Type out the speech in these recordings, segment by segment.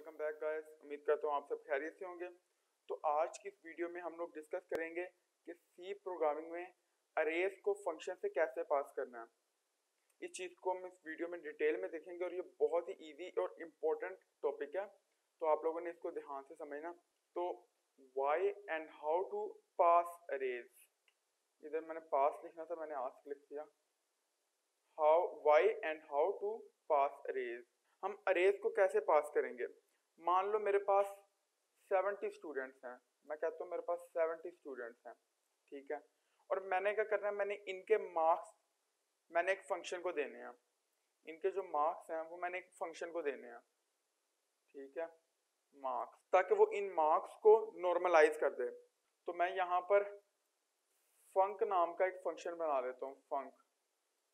Welcome back guys. उम्मीद करता हूँ आप सब खैरियत से होंगे। तो आज की इस वीडियो में हम लोग डिस्कस करेंगे कि सी प्रोग्रामिंग में अरेज को फंक्शन से कैसे पास करना है। इस चीज़ को हम इस वीडियो में डिटेल में देखेंगे और ये बहुत ही इजी और इम्पोर्टेंट टॉपिक है, तो आप लोगों ने इसको ध्यान से समझना। तो why and how to pass arrays, इधर मैंने पास लिखना था, मैंने आस्क लिख दिया। Why and how to pass arrays. हम अरेज को कैसे पास करेंगे। मान लो मेरे पास 70 स्टूडेंट्स हैं, मैं कहता हूँ मेरे पास 70 स्टूडेंट्स हैं, ठीक है। और मैंने क्या करना है, मैंने इनके मार्क्स मैंने एक फंक्शन को देने हैं। इनके जो मार्क्स हैं वो मैंने एक फंक्शन को देने हैं, ठीक है, मार्क्स, ताकि वो इन मार्क्स को नॉर्मलाइज कर दे। तो मैं यहाँ पर फंक नाम का एक फंक्शन बना लेता हूँ, फंक,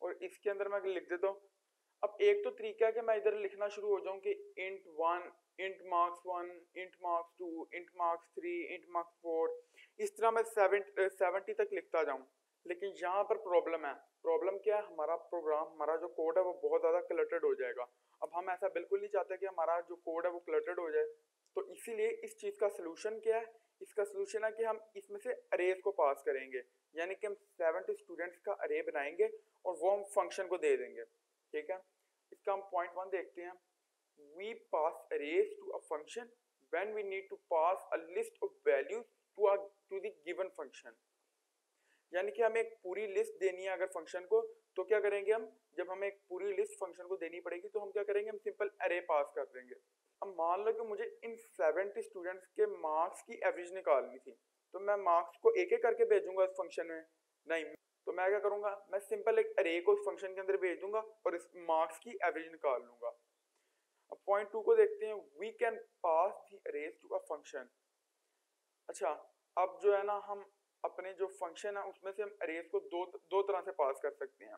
और इसके अंदर मैं लिख देता हूँ। अब एक तो तरीका है कि मैं इधर लिखना शुरू हो जाऊं कि int 1, int marks 1, int marks 2, int marks 3, int marks 4, इस तरह मैं 70 तक लिखता जाऊं। लेकिन यहाँ पर प्रॉब्लम है। प्रॉब्लम क्या है, हमारा प्रोग्राम, हमारा जो कोड है वो बहुत ज़्यादा क्लटर्ड हो जाएगा। अब हम ऐसा बिल्कुल नहीं चाहते कि हमारा जो कोड है वो क्लटर्ड हो जाए। तो इसीलिए इस चीज़ का सोल्यूशन क्या है, इसका सोल्यूशन है कि हम इसमें से अरेज को पास करेंगे, यानी कि हम 70 स्टूडेंट्स का अरे बनाएंगे और वो हम फंक्शन को दे देंगे, ठीक है। इसका हम पॉइंट 1 देखते हैं। We pass arrays to a function when we need to pass a list of values to the given function। यानी कि हमें एक पूरी लिस्ट देनी है अगर फंक्शन को, तो क्या करेंगे हम, जब हमें एक पूरी लिस्ट फंक्शन को देनी पड़ेगी तो हम क्या करेंगे, हम सिंपल अरे पास कर देंगे। अब मान लो कि मुझे इन 70 स्टूडेंट्स के मार्क्स की एवरेज निकालनी थी, तो मैं मार्क्स को एक एक करके भेजूंगा इस फंक्शन में? नहीं, तो मैं क्या करूंगा, मैं सिंपल एक अरे को इस फंक्शन के अंदर भेज दूंगा और इस मार्क्स की एवरेज निकाल लूंगा। अब पॉइंट 2 को देखते हैं। We can pass the arrays to a function. अच्छा, अब जो है ना, हम अपने जो फंक्शन है उसमें से हम अरेज को दो तरह से पास कर सकते हैं।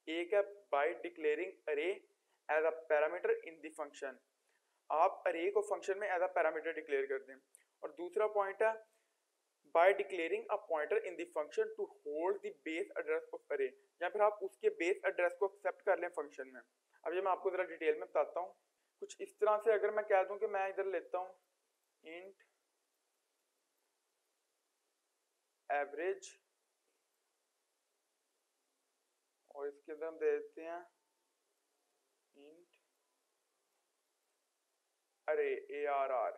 एक है by declaring array as a parameter in the function. आप अरे को फंक्शन में एज अ पैरामीटर डिक्लेयर कर दें। और दूसरा पॉइंट है by declaring a pointer in the function to hold the base address of array, या फिर आप उसके बेस एड्रेस को एक्सेप्ट कर लें फंक्शन में। अब ये मैं आपको जरा डिटेल में बताता हूँ। कुछ इस तरह से अगर मैं कह दूं कि मैं इधर लेता हूँ इंट एवरेज, और इसके अंदर हम दे देते हैं इंट अरे ARR।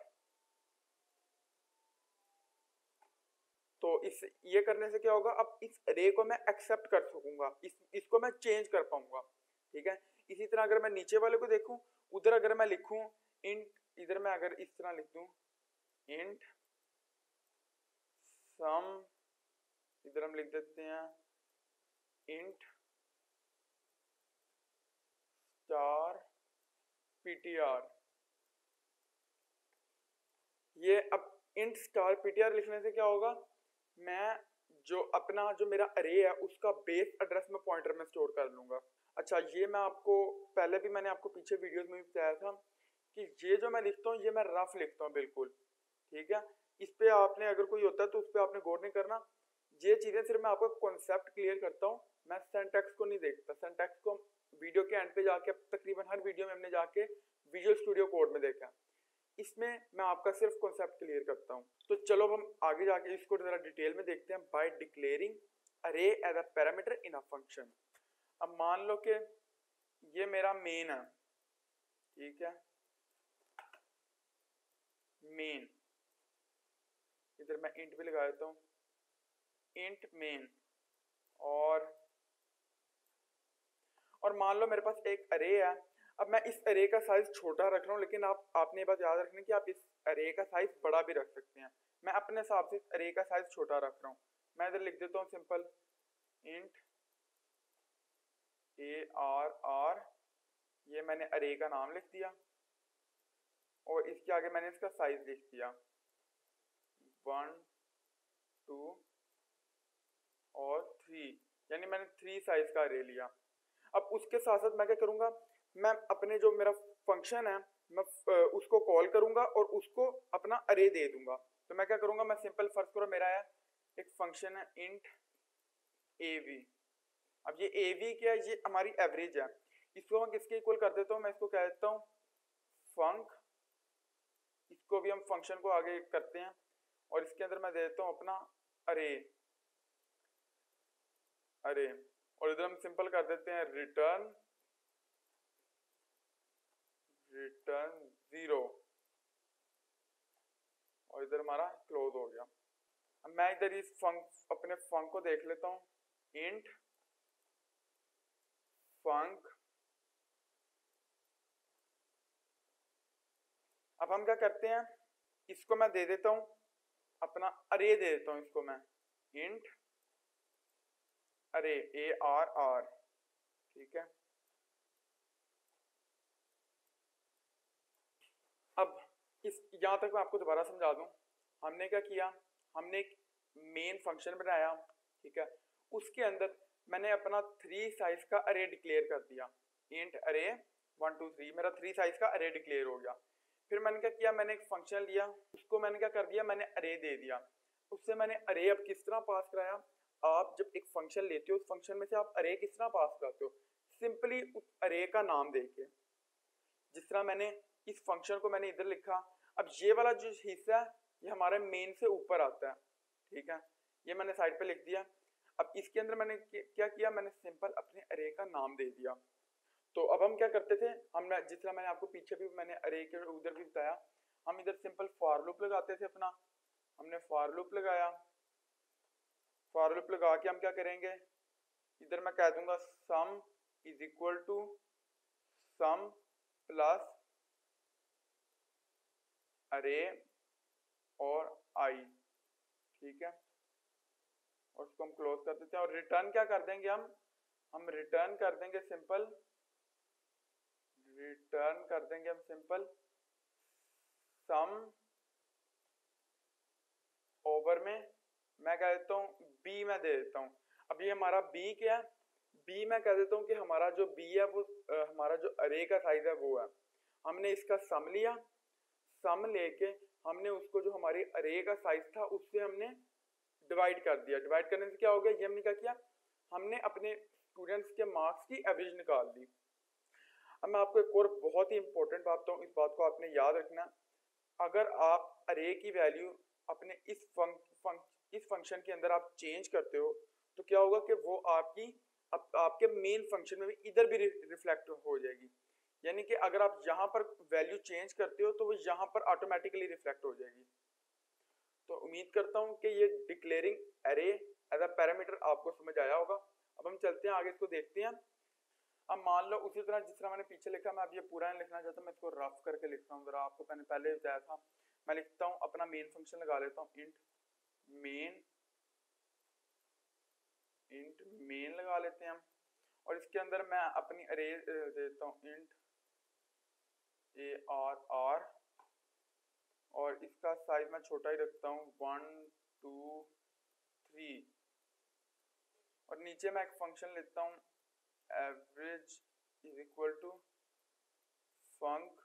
तो इस ये करने से क्या होगा, अब इस अरे को मैं एक्सेप्ट कर सकूंगा, इसको मैं चेंज कर पाऊंगा, ठीक है। इसी तरह अगर मैं नीचे वाले को देखूं, उधर अगर मैं लिखूं इंट, इधर मैं अगर इस तरह लिख दूं इंट सम, इधर हम लिख देते हैं इंट स्टार PTR। ये अब इंट स्टार PTR लिखने से क्या होगा, मैं जो मेरा अरे है उसका बेस एड्रेस में पॉइंटर में स्टोर कर लूंगा। अच्छा, ये मैं आपको पहले भी, मैंने आपको पीछे वीडियोस में भी बताया था कि ये जो मैं लिखता हूँ ये मैं रफ लिखता हूँ बिल्कुल, ठीक है। इस पे आपने अगर कोई होता है तो उस पर आपने गौर नहीं करना। ये चीज़ें सिर्फ मैं आपको कॉन्सेप्ट क्लियर करता हूँ, मैं सिंटैक्स को नहीं देखता। सिंटैक्स को वीडियो के एंड पे जाके, तकरीबन हर वीडियो में हमने जाके विजुअल स्टूडियो कोड में देखा, इसमें मैं आपका सिर्फ कॉन्सेप्ट क्लियर करता हूँ। तो चलो हम आगे जाके इसको जरा डिटेल में देखते हैं। By declaring array as a parameter in a function. अब मान लो कि ये मेरा मेन है, ठीक है, मेन, इधर मैं इंट भी लगा देता हूँ, इंट मेन। और मान लो मेरे पास एक अरे है। अब मैं इस अरे का साइज छोटा रख रहा हूँ, लेकिन आपने ये बात याद रखनी कि आप इस अरे का साइज बड़ा भी रख सकते हैं। मैं अपने हिसाब से अरे का साइज छोटा रख रहा हूँ। मैं इधर लिख देता हूँ सिंपल इंट ARR, ये मैंने अरे का नाम लिख दिया और इसके आगे मैंने इसका साइज लिख दिया 1 2 और 3, यानी मैंने 3 साइज का अरे लिया। अब उसके साथ साथ मैं क्या करूंगा, मैं अपने जो मेरा फंक्शन है मैं उसको कॉल करूंगा और उसको अपना अरे दे दूंगा। तो मैं क्या करूंगा, मैं सिंपल, फर्स्ट करो मेरा है एक फंक्शन है इंट AV। अब ये AV क्या है, ये हमारी एवरेज है। इसको मैं किसके इक्वल कर देता हूँ, मैं इसको कह देता हूँ फंक इसको भी हम फंक्शन को आगे करते हैं और इसके अंदर मैं दे देता हूँ अपना अरे और इधर हम सिंपल कर देते हैं रिटर्न 0 और इधर हमारा क्लोज हो गया। अब मैं इधर इस अपने फंक को देख लेता हूँ, इंट फंक। अब हम क्या करते हैं, इसको मैं दे देता हूँ अपना अरे दे देता हूँ इसको मैं इंट अरे ARR, ठीक है। अब इस यहाँ तक मैं आपको दोबारा समझा दूं, हमने क्या किया, हमने एक मेन फंक्शन बनाया, ठीक है। उसके अंदर मैंने अपना 3 साइज का अरे डिक्लेयर कर दिया, इंट अरे 1 2 3 मेरा 3 साइज का अरे डिक्लेयर हो गया। फिर मैंने क्या किया, मैंने एक फंक्शन लिया, उसको मैंने क्या कर दिया, मैंने अरे दे दिया। उससे मैंने अरे अब किस तरह पास कराया, आप जब एक फंक्शन लेते हो उस फंक्शन में से आप अरे किस तरह पास कराते हो, सिंपली उस अरे का नाम देके। जिस तरह मैंने इस फंक्शन को मैंने इधर लिखा, अब ये वाला जो हिस्सा है ये हमारे मेन से ऊपर आता है, ठीक है, ये मैंने साइड पे लिख दिया। अब इसके अंदर मैंने क्या किया, मैंने सिंपल अपने अरे का नाम दे दिया। तो अब हम क्या करते थे, हम जिस तरह मैंने आपको पीछे भी मैंने अरे के उधर भी बताया, हम इधर सिंपल फॉर लूप लगाते थे अपना। हमने फॉर लूप लगाया, फॉर लूप लगा के हम क्या करेंगे, इधर मैं कह दूंगा sum is equal to sum plus array और आई, ठीक है, और उसको हम क्लोज कर देते हैं। और रिटर्न क्या कर देंगे, हम रिटर्न कर देंगे सिंपल, रिटर्न कर देंगे हम सिंपल सम ओवर में मैं कह देता हूँ बी मैं दे देता हूँ। अब ये हमारा बी क्या है, बी मैं कह देता हूँ कि हमारा जो बी है वो हमारा जो अरे का साइज है वो है। हमने इसका सम लिया, सम लेके हमने उसको जो हमारी अरे का साइज था उससे हमने डिवाइड कर दिया। डिवाइड करने से क्या हो गया, ये हमने क्या किया, हमने अपने स्टूडेंट्स के मार्क्स की एवरेज निकाल दी। अब मैं आपको एक और बहुत ही इंपॉर्टेंट बात बताऊँ, इस बात को आपने याद रखना, अगर आप अरे की वैल्यू अपने इस फंक्शन के अंदर आप चेंज करते हो तो क्या होगा कि वो आपके मेन फंक्शन में भी इधर भी रिफ्लेक्ट हो जाएगी। यानी कि अगर आप यहाँ पर वैल्यू चेंज करते हो तो वो यहाँ पर ऑटोमेटिकली रिफ्लेक्ट हो जाएगी। तो उम्मीद करता हूँ कि ये declaring array as a parameter आपको समझ आया होगा। अब हम चलते हैं आगे, इसको देखते हैं। अब मान लो उसी तरह जिस तरह मैंने पीछे लिखा, मैं अब ये पूरा नहीं लिखना चाहता, मैं इसको रफ करके लिखता हूँ। जरा आपको मैंने पहले बताया था, मैं लिखता हूँ अपना मेन फंक्शन लगा लेता हूँ, इंट मेन लगा लेते हैं हम, और इसके अंदर मैं अपनी अरे देता हूँ इंट ARR, और इसका साइज मैं छोटा ही रखता हूँ 1 2 3, और नीचे मैं एक फंक्शन लेता हूँ एवरेज इज इक्वल टू फंक,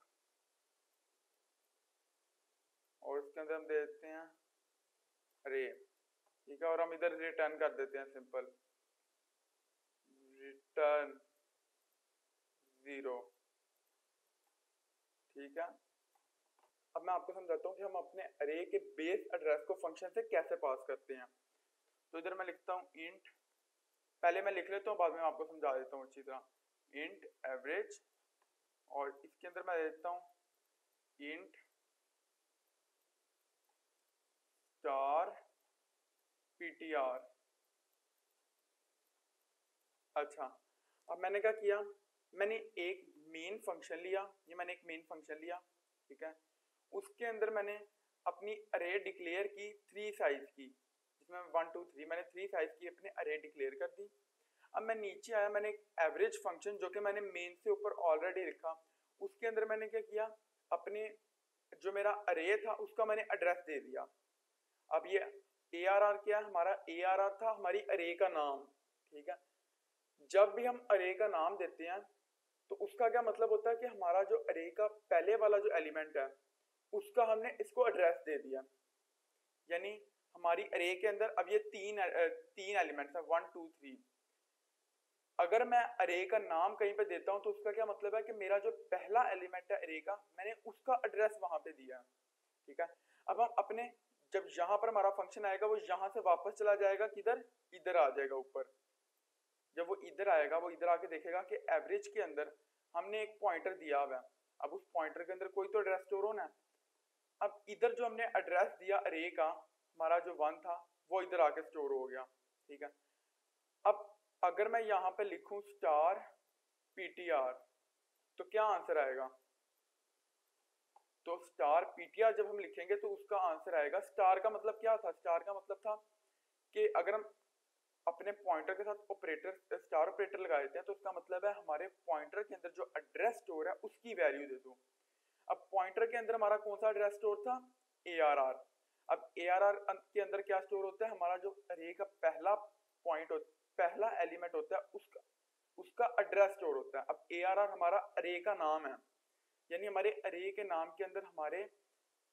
और इसके अंदर हम दे देते हैं अरे, ठीक है, और हम इधर रिटर्न कर देते हैं सिंपल रिटर्न 0, ठीक है। अब मैं आपको समझाता हूँ कि हम अपने अरे के बेस एड्रेस को फंक्शन से कैसे पास करते हैं। तो इधर मैं लिखता हूँ इंट, पहले मैं लिख लेता हूँ बाद में आपको समझा देता हूँ अच्छी तरह, इंट एवरेज, और इसके अंदर मैं देता हूँ इंट स्टार ptr। अच्छा, अब मैंने क्या किया, मैंने एक मेन फंक्शन लिया, ये मैंने एक मेन फंक्शन लिया, ठीक है, उसके अंदर मैंने अपनी अरे डिक्लेयर की 3 साइज की, जिसमें 1 2 3 मैंने 3 साइज की अपने अरे डिक्लेयर कर दी। अब मैं नीचे आया, मैंने एक एवरेज फंक्शन जो कि मैंने मेन से ऊपर ऑलरेडी लिखा, उसके अंदर मैंने क्या किया, अपने जो मेरा अरे था उसका मैंने एड्रेस दे दिया। अब ये ARR क्या है, हमारा ARR था हमारी अरे का नाम, ठीक है। जब भी हम अरे का नाम देते हैं तो उसका क्या मतलब होता है कि हमारा जो अरे का पहले वाला जो एलिमेंट है उसका हमने इसको एड्रेस दे दिया। यानी हमारी अरे के अंदर अब ये तीन एलिमेंट्स हैं 1 2 3। अगर मैं अरे का नाम कहीं पे देता हूं तो उसका क्या मतलब है कि मेरा जो पहला एलिमेंट है अरे का, मैंने उसका एड्रेस वहां पे दिया। ठीक है। अब हम अपने जब यहाँ पर हमारा फंक्शन आएगा वो यहाँ से वापस चला जाएगा, किधर, इधर आ जाएगा ऊपर। जब वो इधर आएगा वो इधर आके देखेगा कि एवरेज के अंदर हमने एक पॉइंटर दिया हुआ है। अब उस पॉइंटर के अंदर कोई तो एड्रेस स्टोर होना है। अब इधर जो हमने एड्रेस दिया अरे का, हमारा जो 1 था वो इधर आके स्टोर हो गया, ठीक है। अब अगर मैं यहाँ पे लिखूं स्टार ptr तो क्या आंसर आएगा? तो स्टार ptr जब हम लिखेंगे तो उसका आंसर आएगा, स्टार का मतलब क्या था? स्टार का मतलब था कि अगर हम अपने पॉइंटर के साथ ऑपरेटर, स्टार ऑपरेटर लगा देते हैं तो उसका मतलब है हमारे पॉइंटर के अंदर जो एड्रेस स्टोर है उसकी वैल्यू दे दो। अब पॉइंटर के अंदर हमारा कौन सा एड्रेस स्टोर था? ARR। अब ARR के अंदर क्या स्टोर होता है? हमारा जो अरे का पहला पॉइंट पहला एलिमेंट होता है उसका एड्रेस स्टोर होता है। अब ARR हमारा अरे का नाम है, यानी हमारे अरे के नाम के अंदर हमारे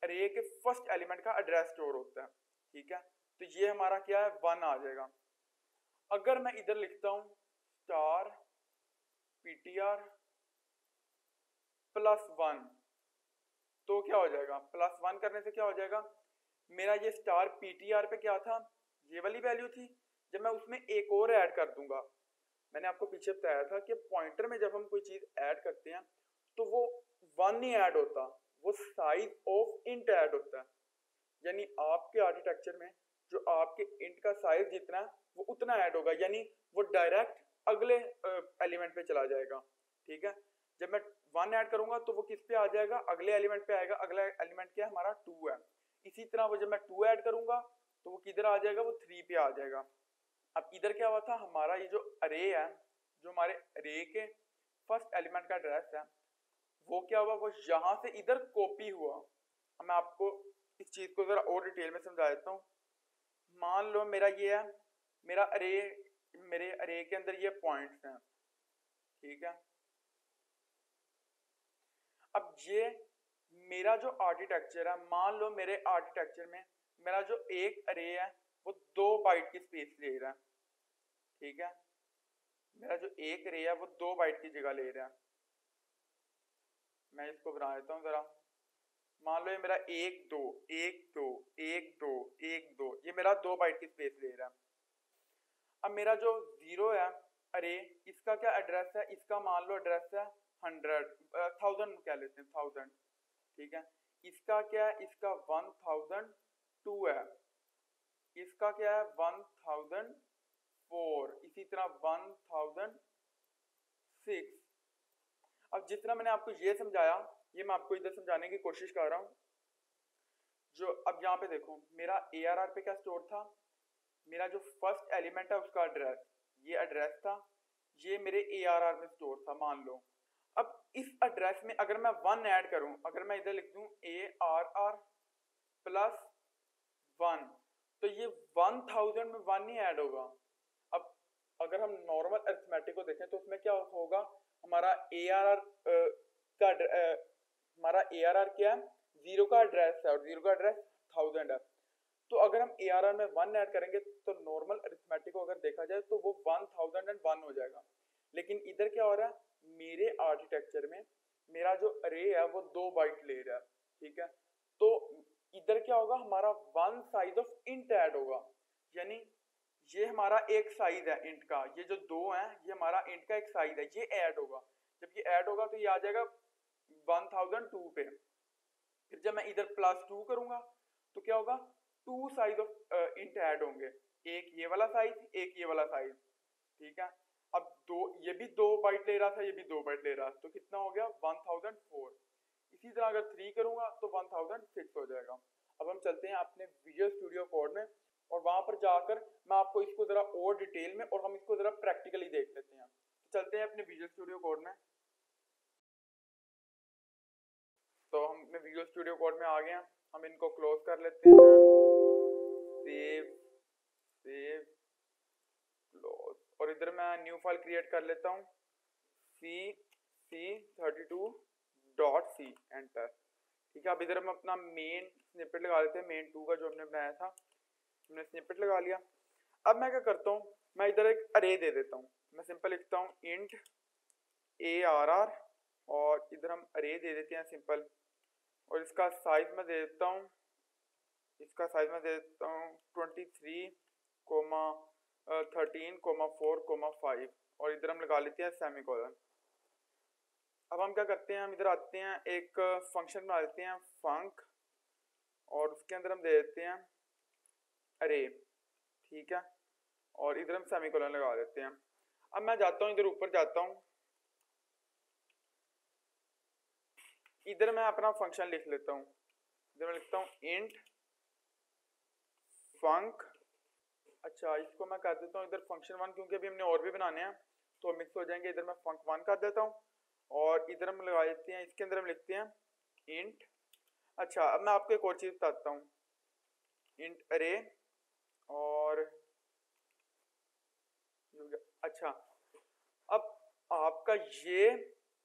अरे के फर्स्ट एलिमेंट का एड्रेस स्टोर होता है, ठीक है। तो ये हमारा क्या है? 1 आ जाएगा। अगर मैं इधर लिखता हूं स्टार ptr +1 तो क्या हो जाएगा? +1 करने से क्या हो जाएगा? मेरा ये स्टार ptr पे क्या था? ये वाली वैल्यू थी। जब मैं उसमें एक और ऐड कर दूंगा, मैंने आपको पीछे बताया था कि पॉइंटर में जब हम कोई चीज ऐड करते हैं तो वो 1 नहीं ऐड होता, वो साइज ऑफ इंट ऐड होता है। यानी आपके आर्किटेक्चर में जो आपके इंट का साइज जितना है वो उतना ऐड होगा, यानी वो डायरेक्ट अगले एलिमेंट पे चला जाएगा, ठीक है। जब मैं 1 ऐड करूंगा तो वो किस पे आ जाएगा? अगले एलिमेंट पे आएगा। अगला एलिमेंट क्या है? हमारा 2 है। इसी तरह वो जब मैं 2 ऐड करूंगा तो वो किधर आ जाएगा? वो 3 पे आ जाएगा। अब इधर क्या हुआ था? हमारा ये जो अरे है, जो हमारे अरे के फर्स्ट एलिमेंट का एड्रेस है, वो क्या हुआ? वो यहाँ से इधर कॉपी हुआ। अब मैं आपको इस चीज को जरा और डिटेल में समझा देता हूँ। मान लो मेरा ये है, मेरा अरे, मेरे अरे के अंदर ये पॉइंट्स हैं, ठीक है। अब ये मेरा जो आर्किटेक्चर है, मान लो मेरे आर्किटेक्चर में मेरा जो एक अरे है वो 2 बाइट की स्पेस ले रहा है, ठीक है। मेरा जो एक अरे है वो 2 बाइट की जगह ले रहा है। मैं इसको बना देता हूँ जरा। मान लो ये मेरा 1 2 1 2 1 2 1 2, ये मेरा 2 बाइट की स्पेस ले रहा है। अब मेरा जो 0 है अरे, इसका क्या एड्रेस है? इसका मान लो एड्रेस है 1000 कह लेते हैं, 1000, ठीक है। इसका क्या है? इसका 1002 है। इसका क्या है? 1004, इसी तरह 1006। अब जितना मैंने आपको ये समझाया, ये मैं आपको इधर समझाने की कोशिश कर रहा हूँ। जो अब यहाँ पे देखो, मेरा ARR पे क्या स्टोर था? मेरा जो फर्स्ट एलिमेंट है उसका एड्रेस, ये एड्रेस था, ये मेरे ARR में स्टोर था, मान लो। अब इस एड्रेस में अगर मैं 1 ऐड करूं, अगर मैं इधर लिख दूं ARR +1, तो ये 1000 में 1 नहीं ऐड होगा। अब अगर हम नॉर्मल अरिथमेटिक को देखें तो उसमें क्या होगा? हमारा ARR हमारा ARR क्या है? 0 का एड्रेस है और 0 का एड्रेस 1000 है। तो अगर हम ARR में 1 ऐड करेंगे तो नॉर्मल अरिथमेटिक को अगर देखा जाए तो वो 1001 हो जाएगा। लेकिन इधर क्या हो रहा है? मेरे आर्किटेक्चर में मेरा जो अरे है वो 2 बाइट ले रहा है, ठीक है। तो इधर क्या होगा? हमारा 1 साइज ऑफ इंट ऐड होगा, यानी ये हमारा एक साइज है इंट का, ये जो 2 है ये हमारा इंट का एक साइज है, ये ऐड होगा। जब ये ऐड होगा तो ये आ जाएगा 1002 पे। फिर जब मैं इधर +2 करूंगा तो क्या होगा? 2 साइज ऑफ इंट ऐड होंगे, एक ये वाला साइज, एक ये वाला साइज, ठीक है। अब ये भी 2 बाइट ले रहा था, ये भी 2 बाइट ले रहा था, तो कितना हो गया? 1004। इसी तरह अगर 3 करूंगा तो 1006 हो जाएगा। अब हम चलते हैं अपने विजुअल स्टूडियो कोड में और वहां पर जाकर मैं आपको इसको जरा और डिटेल में और हम इसको जरा प्रैक्टिकली देख लेते हैं। तो चलते हैं अपने विजुअल स्टूडियो कोड में। तो हम अपने विजुअल स्टूडियो कोड में आ गए हैं, हम इनको क्लोज कर लेते हैं, सेव सेव क्लोज, और इधर मैं न्यू फाइल क्रिएट कर लेता हूँ, c32.c, एंटर, ठीक है। अब इधर हम अपना मेन स्निपेट लगा लेते हैं, मेन 2 का जो हमने बनाया था, हमने स्निपेट लगा लिया। अब मैं क्या करता हूँ? मैं इधर एक अरे दे देता हूँ, मैं सिंपल लिखता हूँ int ARR और इधर हम अरे दे देते हैं सिंपल, और इसका साइज मैं दे देता हूँ, इसका साइज मैं दे देता हूँ 23, 13, 4, 5 और इधर हम लगा लेते हैं सेमीकोलन। अब हम क्या करते हैं, हम इधर आते हैं, एक फंक्शन बना लेते हैं फंक और उसके अंदर हम दे देते हैं अरे, ठीक है, और इधर हम सेमीकोलन लगा देते हैं। अब मैं जाता हूँ इधर ऊपर जाता हूँ, इधर मैं अपना फंक्शन लिख लेता हूँ, इधर मैं लिखता हूँ इंट फंक। अच्छा, इसको मैं कर देता हूँ इधर फंक्शन 1, क्योंकि अभी हमने और भी बनाने हैं तो मिक्स हो जाएंगे। इधर मैं फंक 1 कर देता हूँ और इधर हम लगा देते हैं, इसके अंदर हम लिखते हैं इंट। अच्छा, अब मैं आपको एक और चीज़ बताता हूँ, इंट अरे और अच्छा, अब आपका ये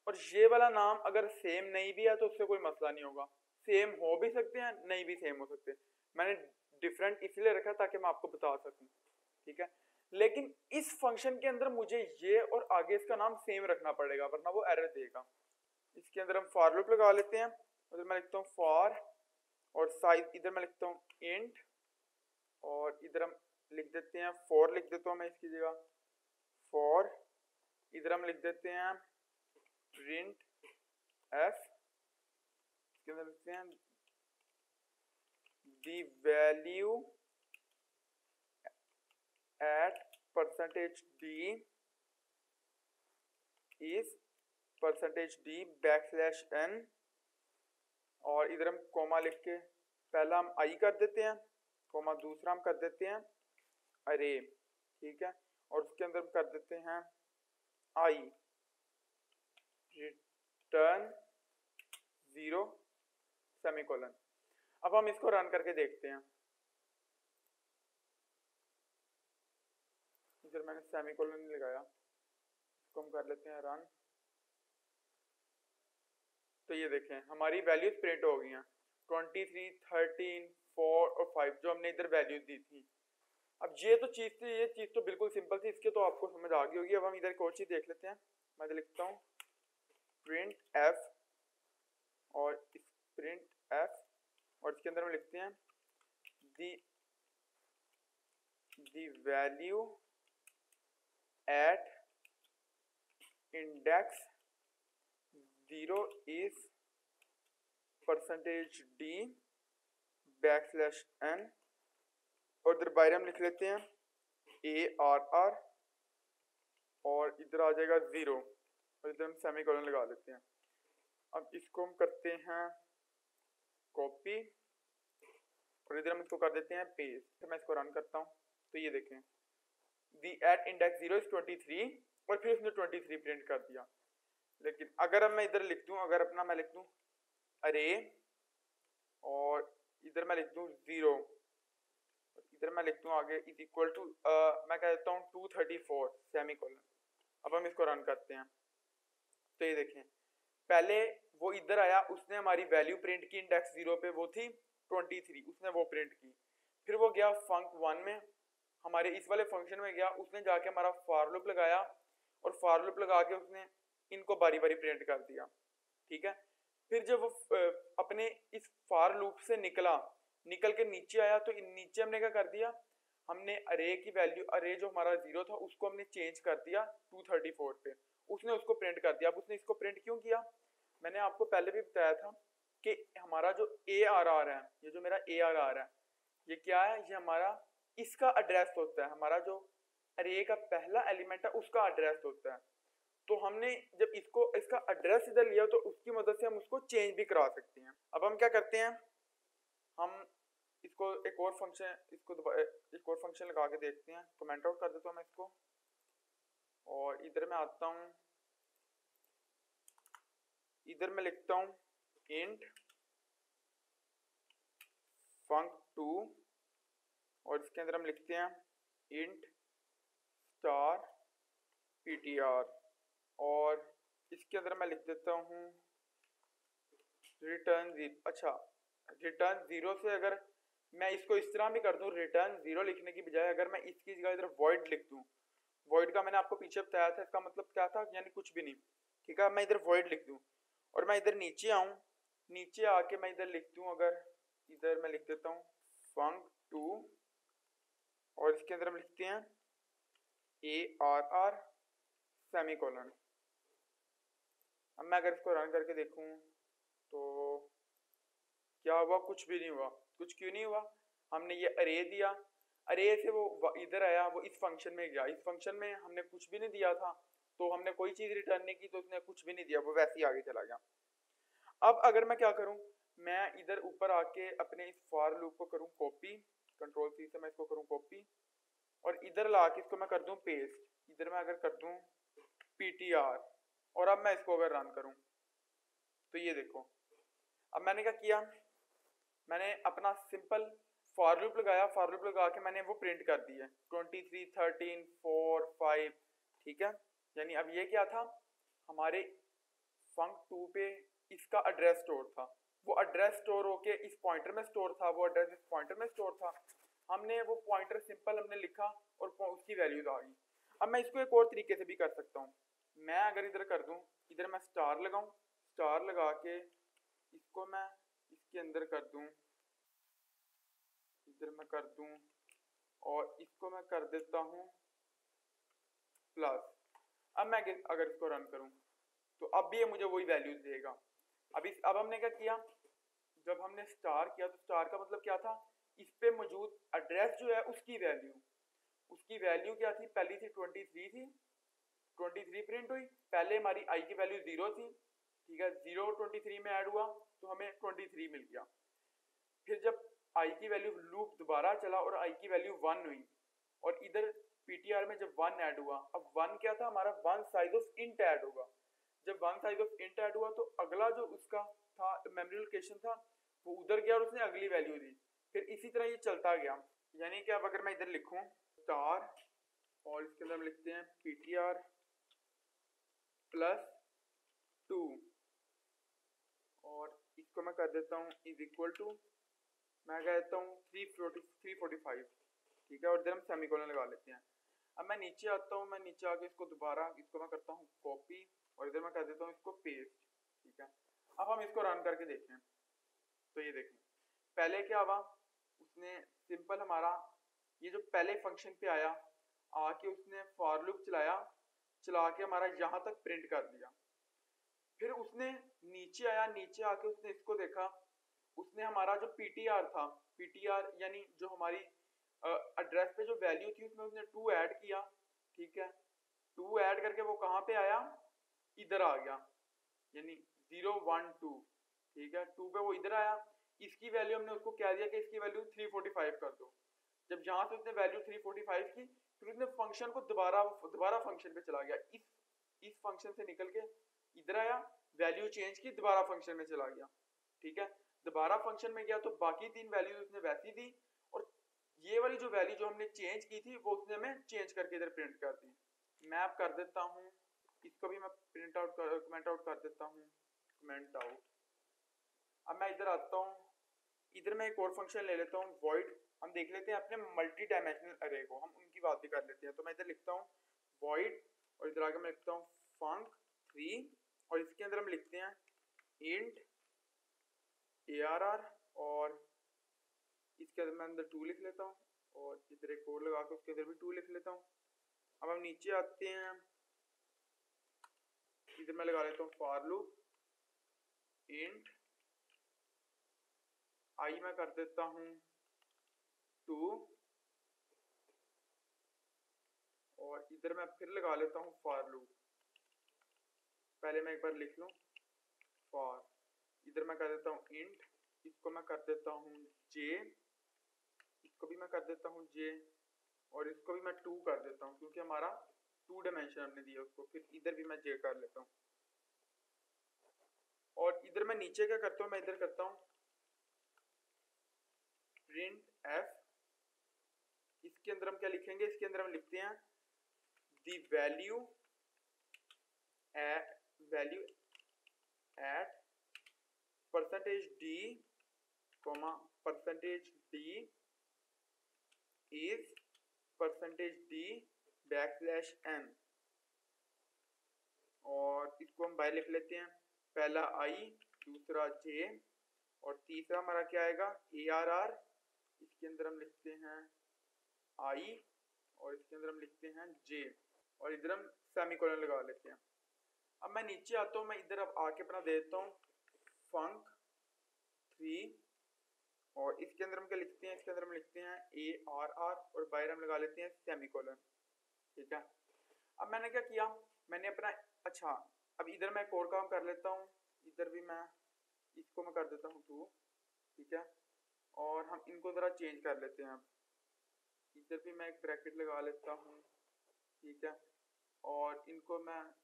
और ये वाला नाम अगर सेम नहीं भी है तो उससे कोई मसला नहीं होगा, सेम हो भी सकते हैं, नहीं भी सेम हो सकते। मैंने डिफरेंट इसलिए रखा ताकि मैं आपको बता सकूं, ठीक है। लेकिन इस फंक्शन के अंदर मुझे ये और आगे इसका नाम सेम रखना पड़ेगा वरना वो एरर देगा। इसके अंदर हम फॉर लूप लगा लेते हैं, उधर मैं लिखता हूँ फॉर और साइज इधर मैं लिखता हूँ इंट और इधर हम लिख देते हैं फॉर, लिख देता हूँ मैं इसकी जगह फॉर, इधर हम लिख देते हैं प्रिंट एफ, इसके अंदर लिखते हैं the value at %d is %d \n और इधर हम कोमा लिख के पहला हम आई कर देते हैं, कोमा दूसरा हम कर देते हैं अरे, ठीक है, और उसके अंदर हम कर देते हैं आई रिटर्न 0 सेमीकोलन। अब हम इसको रन करके देखते हैं, इधर मैंने सेमीकोलन नहीं लगाया, इसको हम कर लेते हैं रन। तो ये देखें हमारी वैल्यूज प्रिंट हो गई हैं 23, 13, 4 और 5 जो हमने इधर वैल्यूज दी थी। अब ये तो चीज़ थी, ये चीज़ तो बिल्कुल सिंपल थी, इसके तो आपको समझ आ गई होगी। अब हम इधर एक और चीज़ देख लेते हैं, मैं लिखता हूँ प्रिंट एफ और प्रिंट एफ और इसके अंदर हम लिखते हैं the value at index 0 is %d \n और इधर बाहर हम लिख लेते हैं ARR और इधर आ जाएगा 0 और इधर हम सेमीकोलन लगा लेते हैं। अब इसको हम करते हैं कॉपी और इधर हम इसको कर देते हैं पेस्ट। तो मैं इसको रन करता हूँ तो ये देखें दी एट इंडेक्स 0 इज 23 और फिर उसने 23 प्रिंट कर दिया। लेकिन अगर अब मैं इधर लिख दूं, अगर अपना मैं लिख दूं अरे और इधर मैं लिख दूं 0, इधर मैं लिख दूं आगे इज इक्वल टू मैं कह देता हूँ 234 सेमीकोलन। अब हम इसको रन करते हैं तो ये देखें पहले वो इधर आया, उसने हमारी वैल्यू प्रिंट की इंडेक्स 0 पे, वो थी 23, उसने वो प्रिंट की। फिर वो गया फंक 1 में, हमारे इस वाले फंक्शन में गया, उसने जाके हमारा फॉर लूप लगाया और फॉर लूप लगा के उसने इनको बारी बारी प्रिंट कर दिया, ठीक है। फिर जब वो अपने इस फॉर लूप से निकल के नीचे आया तो नीचे हमने क्या कर दिया, हमने अरे की वैल्यू, अरे जो हमारा 0 था उसको हमने चेंज कर दिया 234 पे, उसने उसको प्रिंट कर दिया। अब उसने इसको प्रिंट क्यों किया, मैंने आपको पहले भी बताया था कि हमारा जो ARR है, ये जो मेरा ARR है, ये क्या है, ये हमारा इसका एड्रेस होता है, हमारा जो अरे का पहला एलिमेंट है उसका एड्रेस होता है। तो हमने जब इसका एड्रेस इधर लिया तो उसकी मदद से हम उसको चेंज भी करा सकते हैं। अब हम क्या करते हैं, हम इसको एक और फंक्शन लगा के देखते हैं। कमेंट आउट कर देता हूँ मैं इसको और इधर मैं आता हूँ, इधर मैं लिखता हूँ इंट func2 और इसके अंदर हम लिखते हैं इंट स्टार ptr और इसके अंदर मैं लिख देता हूँ रिटर्न 0। अच्छा, रिटर्न 0 से अगर मैं इसको इस तरह भी कर दूं, रिटर्न 0 लिखने की बजाय अगर मैं इसकी जगह इधर void लिख दूं, void का मैंने आपको पीछे बताया था, इसका मतलब क्या था, यानी कुछ भी नहीं, ठीक है। मैं इधर void लिख दूं और मैं इधर नीचे आऊं नीचे आके मैं इधर लिखती हूँ, अगर इधर मैं लिख देता हूँ func2 और इसके अंदर हम लिखते हैं ARR सेमीकोलन। अब मैं अगर इसको रन करके देखूँ तो क्या हुआ? कुछ भी नहीं हुआ। कुछ क्यों नहीं हुआ? हमने ये अरे दिया, अरे से वो इधर आया, वो इस फंक्शन में गया, इस फंक्शन में हमने कुछ भी नहीं दिया था, तो हमने कोई चीज रिटर्न नहीं की, तो उसने कुछ भी नहीं दिया, वो वैसे ही आगे चला गया। अब अगर मैं क्या करूं, मैं इधर ऊपर आके अपने इस फॉर लूप को करूं कॉपी, कंट्रोल सी से मैं इसको करूं कॉपी, और इधर ला के इसको मैं कर दूं पेस्ट। इधर मैं अगर कर दूं ptr और अब मैं इसको अगर रन करूं तो ये देखो, अब मैंने क्या किया, मैंने अपना सिंपल फॉर लूप लगाया, फॉर लूप लगा के मैंने वो प्रिंट कर दिया 23, 13, 4, 5, ठीक है। यानी अब ये क्या था, हमारे func2 पे इसका एड्रेस स्टोर था, वो एड्रेस स्टोर होके इस पॉइंटर में स्टोर था, वो एड्रेस इस पॉइंटर में स्टोर था, हमने वो पॉइंटर सिंपल हमने लिखा और उसकी वैल्यूज आ गई। अब मैं इसको एक और तरीके से भी कर सकता हूँ, मैं अगर इधर कर दूं, इधर मैं स्टार लगाऊं, स्टार लगा के इसको मैं इसके अंदर कर दूं, इधर मैं कर दूं और इसको मैं कर देता हूं प्लस। अब मैं अगर इसको रन करूं तो अब भी ये मुझे वही वैल्यूज देगा। अब हमने क्या किया, जब हमने स्टार किया तो स्टार का मतलब क्या था, इस पे मौजूद एड्रेस जो है उसकी वैल्यू क्या थी, पहली थी 23 थी, 23 प्रिंट हुई, पहले हमारी आई की वैल्यू 0 थी, ठीक है, 0 23 में ऐड हुआ तो हमें 23 मिल गया। फिर जब आई की वैल्यू लूप दोबारा चला और आई की वैल्यू 1 हुई, और इधर पीटीआर में जब 1 ऐड हुआ, अब 1 क्या था हमारा, 1 साइज ऑफ इंट ऐड होगा। जब 1 साइज ऑफ इंट ऐड हुआ तो अगला जो उसका था मेमोरी लोकेशन था वो उधर गया और उसने अगली वैल्यू दी, फिर इसी तरह ये चलता गया। यानी कि अब अगर मैं इधर लिखूं स्टार और इसके अंदर हम लिखते हैं ptr प्लस 2 और इसको मैं कर देता हूँ इज इक्वल टू, मैं कह देता हूँ 345, ठीक है, और इधर हम सेमीकोलन लगा लेते हैं। अब मैं नीचे आता हूँ, मैं नीचे आके इसको दोबारा इसको मैं करता हूँ कॉपी और इधर मैं कर देता हूँ इसको पेस्ट, ठीक है। अब हम इसको रन करके देखें तो ये देखें पहले क्या हुआ, उसने सिंपल हमारा ये जो पहले फंक्शन पे आया, आके उसने फॉर लूप चला के हमारा यहाँ तक प्रिंट कर दिया। फिर उसने नीचे आया, नीचे आके उसने इसको देखा, उसने हमारा जो पीटीआर था, पीटीआर यानी जो हमारी एड्रेस पे जो वैल्यू थी उसमें उसने 2 ऐड किया, ठीक है, 2 ऐड करके वो कहाँ पे आया, इधर आ गया, यानी 0 1 2, ठीक है, 2 पे वो इधर आया, इसकी वैल्यू हमने उसको क्या दिया कि इसकी वैल्यू 345 कर दो। जब यहाँ से उसने वैल्यू 345 की, फिर उसने फंक्शन को दोबारा फंक्शन पे चला गया, इस फंक्शन से निकल के इधर आया, वैल्यू चेंज की, दोबारा फंक्शन में चला गया, ठीक है, दोबारा फंक्शन में गया तो बाकी 3 वैल्यूज उसने वैसी दी, और ये वाली जो वैल्यू जो हमने चेंज की थी वो उसने हमें चेंज करके इधर प्रिंट कर दी। मैं अब कर देता हूँ इसको भी मैं कमेंट आउट कर देता हूँ, कमेंट आउट। अब मैं इधर आता हूँ, इधर मैं एक और फंक्शन ले लेता हूँ void, हम देख लेते हैं अपने मल्टी डायमेंशनल अरे को, हम उनकी बात भी कर लेते हैं। तो मैं इधर लिखता हूँ void और इधर आगे मैं लिखता हूँ func3 और इसके अंदर हम लिखते हैं int arr और इसके अंदर मैं अंदर 2 लिख लेता हूँ और इधर एक कोड लगा के उसके अंदर भी 2 लिख लेता हूँ। अब हम नीचे आते हैं, इधर मैं लगा लेता हूँ फॉर लूप int आई मैं कर देता हूँ 2 और इधर मैं फिर लगा लेता हूँ फॉर लूप, पहले मैं एक बार लिख लूँ फॉर, इधर मैं कर देता हूँ int, इसको मैं कर देता हूँ j, इसको भी मैं कर देता हूँ j और इसको भी मैं 2 कर देता हूँ क्योंकि हमारा 2 डायमेंशन हमने दिया उसको। फिर इधर भी मैं j कर लेता हूँ और इधर मैं नीचे क्या करता हूँ, मैं इधर करता हूँ प्रिंट f, इसके अंदर हम क्या लिखेंगे, इसके अंदर हम लिखते हैं the value at %d, %d is %d\n और इसको हम बाय लिख लेते हैं, पहला i दूसरा जे, और तीसरा हमारा क्या आएगा ARR। इसके अंदर हम लिखते हैं I, और इसके अंदर हम लिखते हैं J, और इधर हम सेमीकोलन लगा लेते हैं। अब मैं नीचे आता हूँ, मैं इधर अब आके अपना देता हूँ func3, और इसके अंदर हम क्या लिखते हैं, इसके अंदर हम लिखते हैं ARR, और बाहर हम लगा लेते हैं सेमीकोलन। ठीक है, अब मैंने क्या किया, मैंने अपना अच्छा अब इधर मैं एक और काम कर लेता हूँ, इधर भी मैं इसको मैं कर देता हूँ 2। ठीक है, और हम इनको ज़रा चेंज कर लेते हैं। अब इधर भी मैं एक ब्रैकेट लगा लेता हूँ। ठीक है, और इनको मैं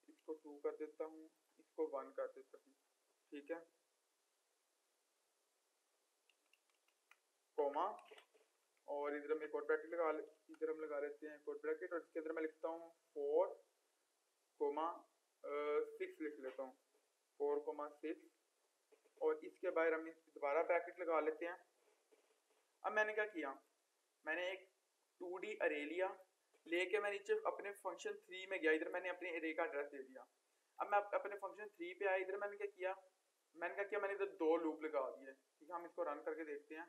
इसको 2 कर देता हूँ, इसको 1 कर देता हूँ। ठीक है, कोमा, और इधर हम एक और ब्रैकेट इधर हम लगा लेते हैं एक और ब्रैकेट, और इसके अंदर मैं लिखता हूँ 4,6 लिख लेता हूँ, 4,6, और इसके बाहर हम दोबारा ब्रैकेट लगा लेते हैं। अब मैंने क्या किया, मैंने एक 2D अरे लिया, लेके मैं नीचे अपने फंक्शन 3 में गया, इधर मैंने अपने अरे का एड्रेस दे दिया। अब मैं अपने फंक्शन 3 पे आया, इधर मैंने क्या किया, मैंने इधर 2 लूप लगा दिए। ठीक है, हम इसको रन करके देखते हैं।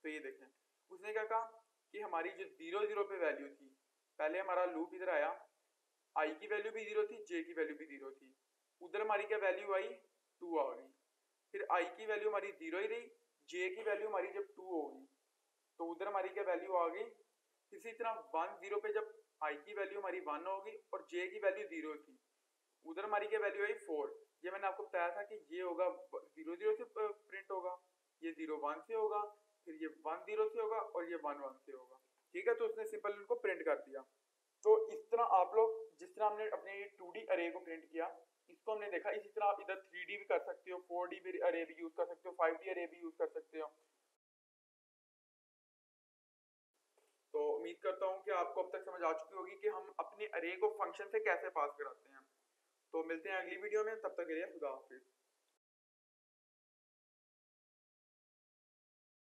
तो ये देखें, उसने क्या कहा कि हमारी जो 0 0 पे वैल्यू थी, पहले हमारा लूप इधर आया, आई की वैल्यू भी 0 थी, जे की वैल्यू भी 0 थी, उधर हमारी क्या वैल्यू आई 2 आ गई, फिर आई की वैल्यू हमारी 0 ही रही, जे की वैल्यू हमारी जब 2 हो गई तो उधर हमारी क्या वैल्यू आ गई। इसी तरह 1 0 पे जब आई की वैल्यू हमारी 1 होगी और जे की वैल्यू 0 थी, उधर हमारी क्या वैल्यू आई 4। ये मैंने आपको बताया था कि ये होगा 0 0 से प्रिंट होगा, ये 0 1 से होगा, फिर ये 1 0 से होगा, और ये 1 1 से होगा। ठीक है, तो उसने सिंपल इनको प्रिंट कर दिया। तो इस तरह आप लोग जिस तरह हमने अपने 2D अरे को प्रिंट किया, इसको हमने देखा, इसी तरह आप इधर 3D भी कर सकते हो, 4D भी अरे भी यूज कर सकते हो, 5D अरे भी यूज कर सकते हो। तो उम्मीद करता हूँ कि आपको अब तक समझ आ चुकी होगी कि हम अपने अरे को फंक्शन से कैसे पास कराते हैं। तो मिलते हैं अगली वीडियो में, तब तक के लिए खुदा हाफिज।